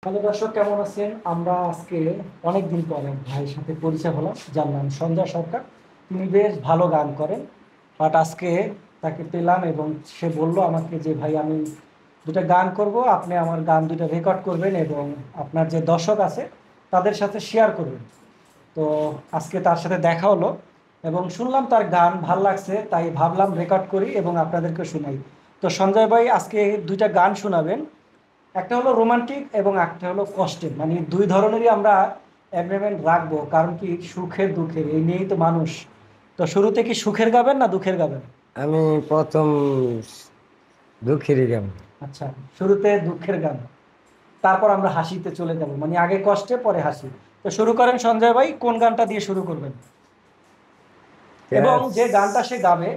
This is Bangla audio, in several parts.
হ্যালো দর্শক, কেমন আছেন? আমরা আজকে অনেকদিন পরে ভাইয়ের সাথে পরিচয় হলাম, জানলাম সঞ্জয় সরকার। তিনি বেশ ভালো গান করেন। বাট আজকে তাকে পেলাম এবং সে বলল আমাকে যে ভাই, আমি দুটা গান করব, আপনি আমার গান দুটা রেকর্ড করবেন এবং আপনার যে দর্শক আছে তাদের সাথে শেয়ার করবেন। তো আজকে তার সাথে দেখা হলো এবং শুনলাম তার গান ভাল লাগছে, তাই ভাবলাম রেকর্ড করি এবং আপনাদেরকে শোনাই। তো সঞ্জয় ভাই আজকে দুইটা গান শোনাবেন। একটা হলো রোমান্টিক এবং একটা হলো কষ্টের, মানে দুই ধরনেরই আমরা এগ্রিমেন্ট রাখবো, কারণ কি সুখের দুঃখের এই নিয়েই তো মানুষ। তো শুরুতে কি সুখের গাবেন না দুঃখের গাবেন? আমি প্রথম দুঃখেরই গান। আচ্ছা, শুরুতে দুঃখের গান, তারপর আমরা হাসিতে চলে যাব, মানে আগে কষ্টে পরে হাসি। তো শুরু করেন সঞ্জয় ভাই, কোন গানটা দিয়ে শুরু করবেন? এবং যে গানটা সে গাবে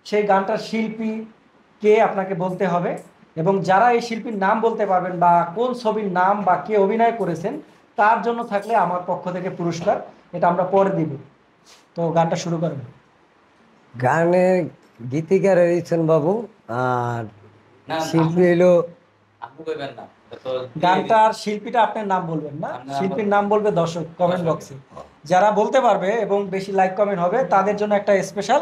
সেই গানটার শিল্পী কে আপনাকে বলতে হবে, এবং যারা এই শিল্পীর নাম বলতে পারবেন বা কোন ছবির নাম বা কে অভিনয় করেছেন তার জন্য থাকলে আমার পক্ষ থেকে পুরস্কার, এটা আমরা পরে দিব। তো গানটা শুরু করেন। গানের গীতিকার হয়েছেন বাবু, আর না শিল্পী আপনি হইলো আপনি কইবেন না, এটা তো দিয়ে দিবেন। গানটার শিল্পীটা আপনার নাম বলবেন না, আপনার নাম শিল্পীর বলবেন। নাম বলবে দর্শক কমেন্ট দর্শক। বক্সে। যারা বলতে পারবে এবং বেশি লাইক কমেন্ট হবে তাদের জন্য একটা স্পেশাল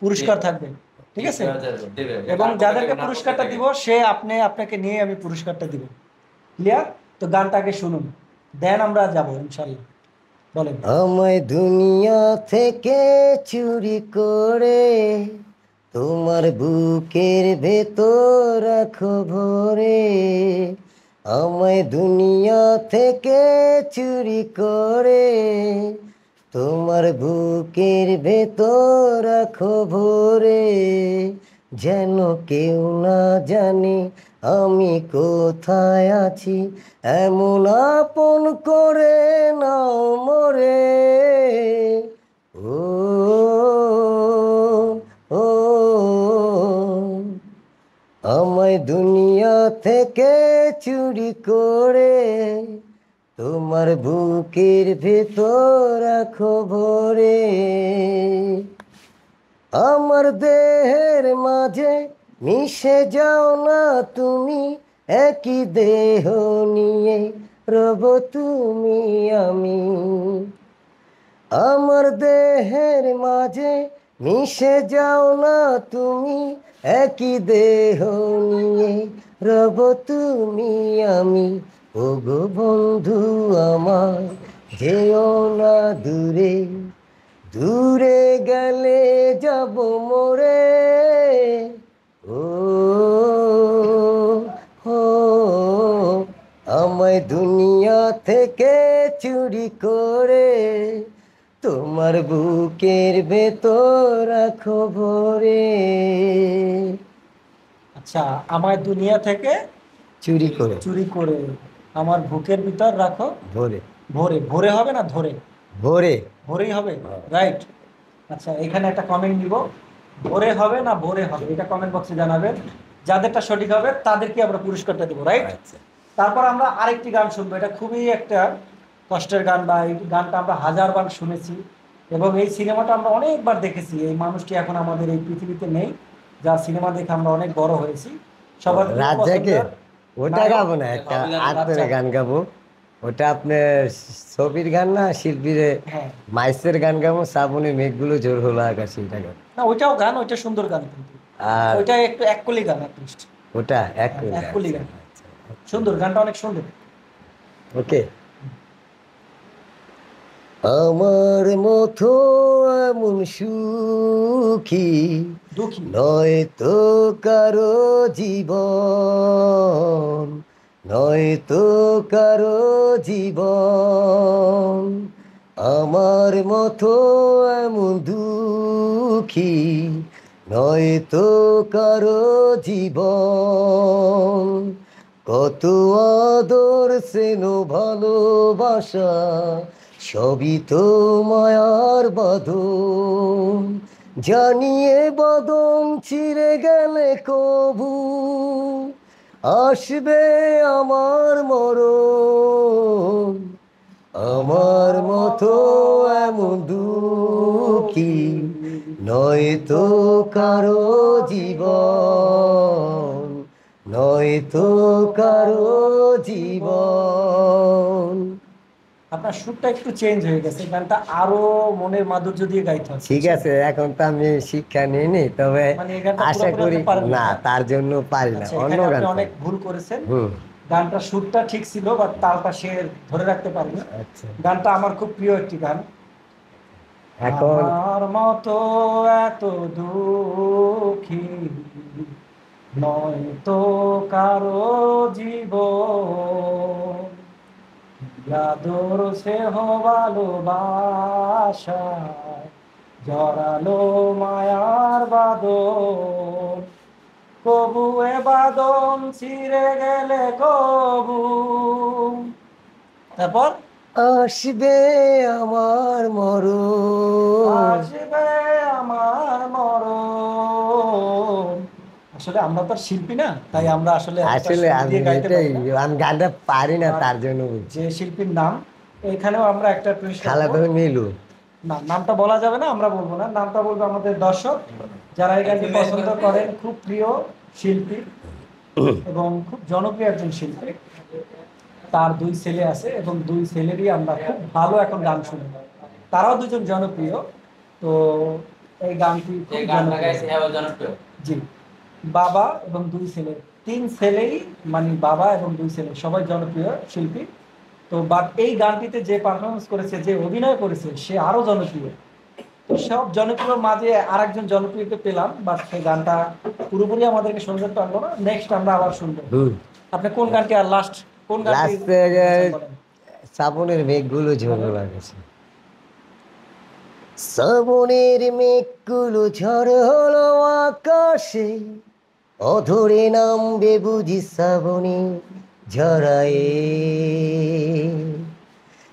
পুরস্কার থাকবে, ঠিক আছে? দিবে এবং নাটকে যাদেরকে দেবে, নাটকে পুরস্কারটা দেবে। দিব সে আপনাকে নিয়ে আমি পুরস্কারটা দিব। ক্লিয়ার? তো গানটাকে শুনুন, দেন আমরা যাব ইনশাল্লাহ। বলেন। আমায় দুনিয়া থেকে চুরি করে তোমার বুকের ভেতর রাখো ভরে। আমায় দুনিয়া থেকে চুরি করে তোমার বুকের ভেতর রাখো ভরে। যেন কেউ না জানে আমি কোথায় আছি, এমন আপন করে নাও মোরে। ও ও আমায় দুনিয়া থেকে চুরি করে তোমার বুকের ভেতর রাখো ভরে। আমার দেহের মাঝে মিশে যাও না তুমি, একই দেহ নিয়ে রব তুমি আমি। আমার দেহের মাঝে মিশে যাও না তুমি, একই দেহ নিয়ে রব তুমি আমি। ওগো বন্ধু আমার, যেও না দূরে, দূরে গেলে যাব মোরে। ও ও আমায় দুনিয়া থেকে চুরি করে তোমার বুকের ভেতর রাখো ভরে। আচ্ছা, আমার দুনিয়া থেকে চুরি করে চুরি করে আমার বুকের ভিতর রাখো ভরে। ভরে। ভরে হবে না ধরে? ভরে। ভরেই হবে, রাইট। আচ্ছা, এখানে একটা কমেন্ট দিব, ভরে হবে না ভরে হবে, এটা কমেন্ট বক্সে জানাবেন। যাদেরটা সঠিক হবে তাদেরকে আমরা পুরস্কারটা দেবো, রাইট। আচ্ছা, তারপর আমরা আরেকটি গান শুনবো, এটা খুবই একটা কষ্টের গান, বা এই গানটা আমরা হাজারবার শুনেছি এবং এই সিনেমাটা আমরা অনেকবার দেখেছি। এই মানুষটি এখন আমাদের এই পৃথিবীতে নেই, যা সিনেমা দেখে আমরা অনেক বড় হয়েছি। সবার খুব রাজ্জাকের পছন্দের ওটা নায়ক। গাবো না, একটা আত্মের রাজ্জাক। গান গাবো। ওটা আপনার ছবির গান না, শিল্পীর হ্যাঁ, মাইসের গান গাবো, শ্রাবণী মেঘগুলো জোর হলো আকাশে, এটা গান। না ওইটাও গান, ওইটা সুন্দর গান কিন্তু। আর ওইটা একটু এককলি গান, অ্যাটলিস্ট ওটা এক এককলি গান, সুন্দর গানটা, অনেক সুন্দর। ওকে। আমার মতো এমন সুখী দুঃখী। নয় তো কারো জীবন, নয় তো কারো জীবন। আমার মতো এমন দুঃখী নয় তো কারো জীবন। কত আদর স্নেহ ভালোবাসা সবই তো মায়ার বাঁধন। জানিয়ে বদন চিরে গেলে কবু আসবে আমার মরণ। আমার মতো এমন দুঃখী নয় তো কারো জীবন, নয় তো কারো জীবন। আপনার সুরটা একটু চেঞ্জ হয়ে গেছে, গানটা আরো মনের মাধুর্য দিয়ে গাইতে হবে। ঠিক আছে, এখন তো আমি শিক্ষা নিইনি, তবে মানে এই গানটা আশা পুরোপুরি করি আপনি পারেন না, না? তার জন্য পারি না, আচ্ছা, অন্য এখানে গান আপনি পারি। অনেক ভুল করেছেন। হুম। গানটা সুরটা ঠিক ছিল, বাট তালটা সে ধরে রাখতে পারেনি। আচ্ছা, গানটা আমার খুব প্রিয় একটি গান। এখন আমার মতো এত দুঃখী নয় তো কারো জীবন, আদর স্নেহ ভালোবাসা জড়ালো মায়ার বাঁধন, কবু এ বাঁধন ছিঁড়ে গেলে কবু। তারপর আসবে আমার মরণ। আসবে আমার মরণ। আসলে আমরা তো আর শিল্পী না, তাই আমরা আসলে এতটা আসলে সুর আমি দিয়ে গাইতে এটাই, পারি না। আমি গানটা পারি না, আর তার জন্য বলছি। যে শিল্পীর নাম, এখানেও আমরা একটা টুইস্ট খালা রাখবো। তুমি মিলু। না, নামটা বলা যাবে না, আমরা বলবো না, নামটা বলবো আমাদের দর্শক যারা এই গানটি পছন্দ করেন। খুব প্রিয় শিল্পী এবং খুব জনপ্রিয় একজন শিল্পী। তার দুই ছেলে আছে এবং দুই ছেলেরই আমরা খুব ভালো এখন গান শুনি। তারাও দুজন জনপ্রিয়। তো এই গানটি খুব যে গানটা জনপ্রিয়। গাইছে হ্যাঁ জনপ্রিয়। জি, বাবা এবং দুই ছেলে, তিন ছেলেই, মানে বাবা এবং দুই ছেলে সবাই জনপ্রিয় শিল্পী। তো বাট এই গানটিতে যে পারফরমেন্স করেছে, যে অভিনয় করেছে, সে আরো জনপ্রিয়। তো সব জনপ্রিয় মাঝে আরেকজন জনপ্রিয়কে পেলাম, বাট সেই গানটা পুরোপুরি আমাদেরকে শুনতে পারবো না। নেক্সট আমরা আবার শুনবো। আপনি কোন গানটি আর লাস্ট কোন গানটি লাস্টে বলেন? শ্রাবণের মেঘগুলো ঝরে লাগেছে। শ্রাবণের মেঘগুলো ঝড় হলো আকাশে, অধরে নামবে বুঝি শ্রাবণী ঝরায়ে।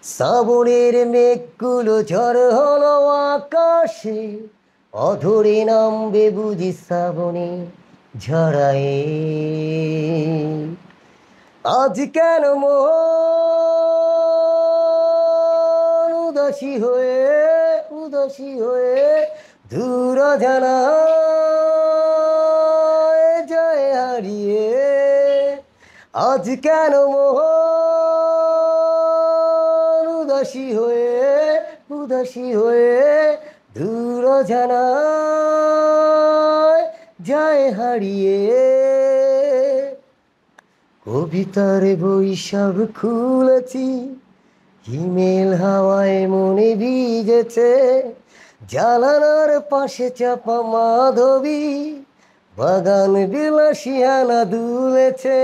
শ্রাবণের মেঘগুলো ঝড় হলো আকাশে, অধরে নামবে বুঝি শ্রাবণী ঝরায়ে। আজ কেন মন উদাসী হয়ে, উদাসী হয়ে দূর জানায় যায় হারিয়ে। আজ কেন মন উদাসী হয়ে, উদাসী হয়ে দূর জানায় যায় হারিয়ে। কবিতার বই সব খুলেছি, হিমেল হাওয়ায় মনে ভিজেছে। জানালার পাশে চাপা মাধবী, বাগান বিলাসিয়ানা দুলেছে।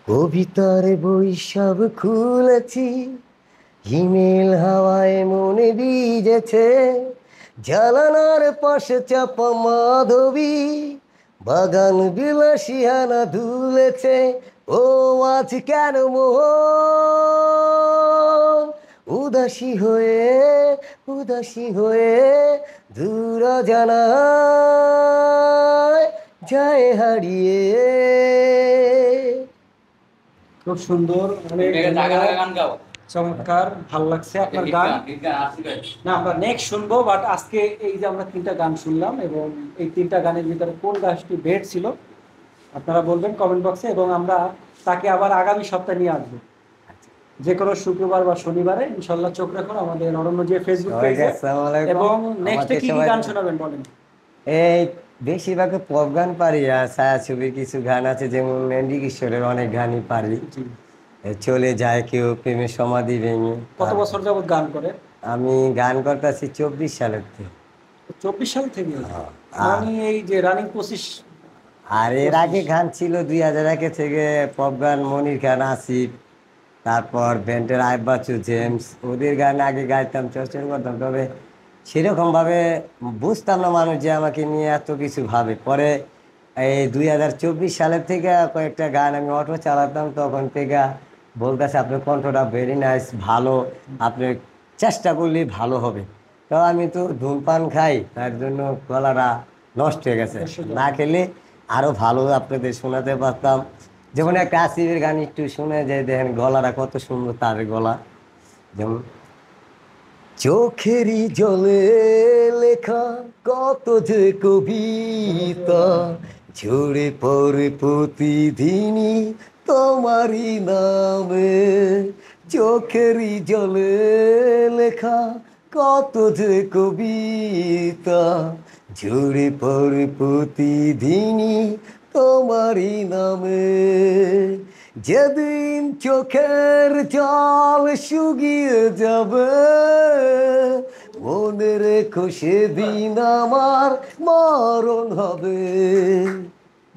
কবিতার বই সব খুলেছি, হিমেল হাওয়ায় মনে ভিজেছে। জানালার পাশে চাপা মাধবী, বাগান বিলাসিয়ানা দুলেছে। ও আজ কেন মন উদাসী হয়ে, উদাসী হয়ে দূর জানায় যায় হারিয়ে। খুব সুন্দর, অনেক মেঘের টাকা ধন্যবাদ। টাকা গান গাও। চমৎকার, ভালো লাগছে আপনার গীত গান। গীত গান আসি গাই। না, আমরা নেক্সট শুনবো, বাট আজকে এই যে আমরা তিনটা গান শুনলাম, এবং এই তিনটা গানের ভিতরে কোন গাছটি বেড ছিল আপনারা বলবেন কমেন্ট বক্সে, এবং আমরা তাকে আবার আগামী সপ্তাহে নিয়ে আসবো, যে কোনো শুক্রবার বা শনিবারে। ইনশাল্লাহ চোখ রাখুন আমাদের অরণ্য যে ফেসবুক পেজে। আসসালামু আলাইকুম। এবং নেক্সটে আমাদের কি কি সবাই গান শোনাবেন বলেন? এই বেশিরভাগ পপ গান পারি, আর ছায়াছবির কিছু গান আছে, যেমন এন্ড্রি কিশোরের অনেক গানই পারি। জি। চলে যায় কেউ, প্রেমের সমাধি ভেঙে। কত বছর যাবত গান করে? আমি গান করতেছি 24 সালের থেকে। 24 সাল থেকে? আর মানে এই যে রানিং 25। আর এর আগে গান ছিল 2001 থেকে, পপ গান মনির খান, আসিফ, তারপর ব্যান্ডের আইব বাচ্চু, জেমস, ওদের গান আগে গাইতাম, চর্চা করতাম। তবে সেরকমভাবে বুঝতাম না মানুষ যে আমাকে নিয়ে এত কিছু ভাবে। পরে এই 2024 সালের থেকে কয়েকটা গান আমি অটো চালাতাম, তখন থেকে বলতেছে আপনার কণ্ঠটা ভেরি নাইস, ভালো, আপনি চেষ্টা করলেই ভালো হবে। তো আমি তো ধূমপান খাই, তার জন্য গলাটা নষ্ট হয়ে গেছে। না খেলে আরো ভালো আপনাদের শোনাতে পারতাম। যেমন একটা আসিফের গান একটু শুনে যে দেখেন গলাটা কত সুন্দর, তার গলা। যেমন চোখেরই জলে লেখা কত যে কবিতা, ঝরে পড়ে প্রতিদিনই তোমারই নামে, চোখেরই জলে লেখা কত যে কবিতা, ঝরে পড়ে প্রতিদিনই তোমারই নামে। যেদিন চোখের জল শুকিয়ে যাবে, মনে রেখো সেদিন আমার মরণ হবে।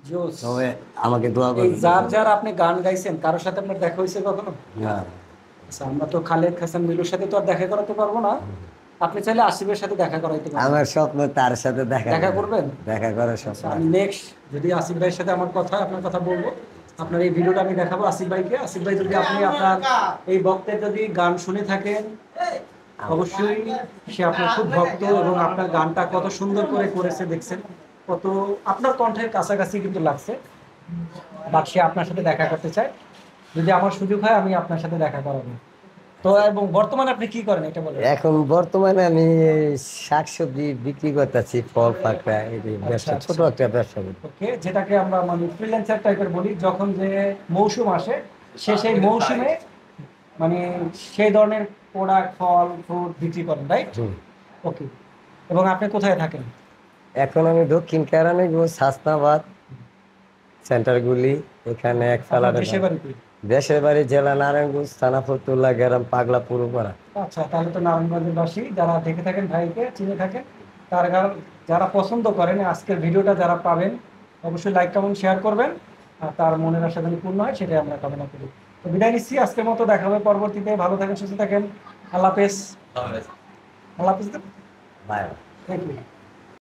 জোস। তবে আমাকে দোয়া এই করবেন। যার যার আপনি গান গাইছেন কারোর সাথে আপনার দেখা হয়েছে কখনো? না, আচ্ছা, আমরা তো খালেদ হাসান মিলুর সাথে তো আর দেখা করাতে পারবো না, আপনি চাইলে আসিফের সাথে দেখা করাইতে পারবেন। আমার স্বপ্ন তার সাথে দেখা দেখা করা। করবেন? দেখা করার স্বপ্ন আচ্ছা, আমি নেক্সট যদি আসিফ ভাইয়ের সাথে আমার কথা আপনার কথা বলবো, আপনার এই ভিডিওটা আমি দেখাবো আসিফ ভাইকে। আসিফ ভাই যদি আপনি আপনার এই ভক্তের যদি গান শুনে থাকেন, অবশ্যই সে আপনার খুব ভক্ত এবং আপনার গানটা কত সুন্দর করে করেছে দেখছেন, কত আপনার কণ্ঠের কাছাকাছি কিন্তু লাগছে। বাট সে আপনার সাথে দেখা করতে চায়, যদি আমার সুযোগ হয় আমি আপনার সাথে দেখা করাবো। তো এবং বর্তমানে আপনি কি করেন এটা বলেন। এখন বর্তমানে আমি শাকসবজি বিক্রি করতেছি, ফল পাকড়া, এই যে ব্যবসা, আচ্ছা, ছোট একটা ব্যবসা করি। ওকে, যেটাকে আমরা মানে ফ্রিল্যান্সার টাইপের বলি, যখন যে মৌসুম আসে সে সেই মৌসুমে মানে সেই ধরনের প্রোডাক্ট ফল ফ্রুট বিক্রি করেন, রাইট? হুম। ওকে, এবং আপনি কোথায় থাকেন? এখন আমি দক্ষিণ কেরানীগঞ্জ, হাসনাবাদ সেন্টারগুলি, এখানে এক আপনার ফেলারে দেশের বাড়ি কই? দেশের বাড়ি জেলা নারায়ণগঞ্জ, থানা ফতুল্লা, গ্রাম পাগলা পুরোপাড়া। আচ্ছা, তাহলে তো নারায়ণগঞ্জের বাসী যারা দেখে থাকেন, ভাইকে চিনে থাকেন, তার যারা পছন্দ করেন আজকের ভিডিওটা যারা পাবেন, অবশ্যই লাইক কমেন্ট শেয়ার করবেন, আর তার মনের আশা যেন পূর্ণ হয় সেটাই আমরা কামনা করি। তো বিদায় নিচ্ছি, আজকের মতো দেখা হবে পরবর্তীতে। ভালো থাকেন, সুস্থ থাকেন, আল্লাহ হাফেজ। তাহলে আল্লাহ হাফেজ, বাই। Thank you.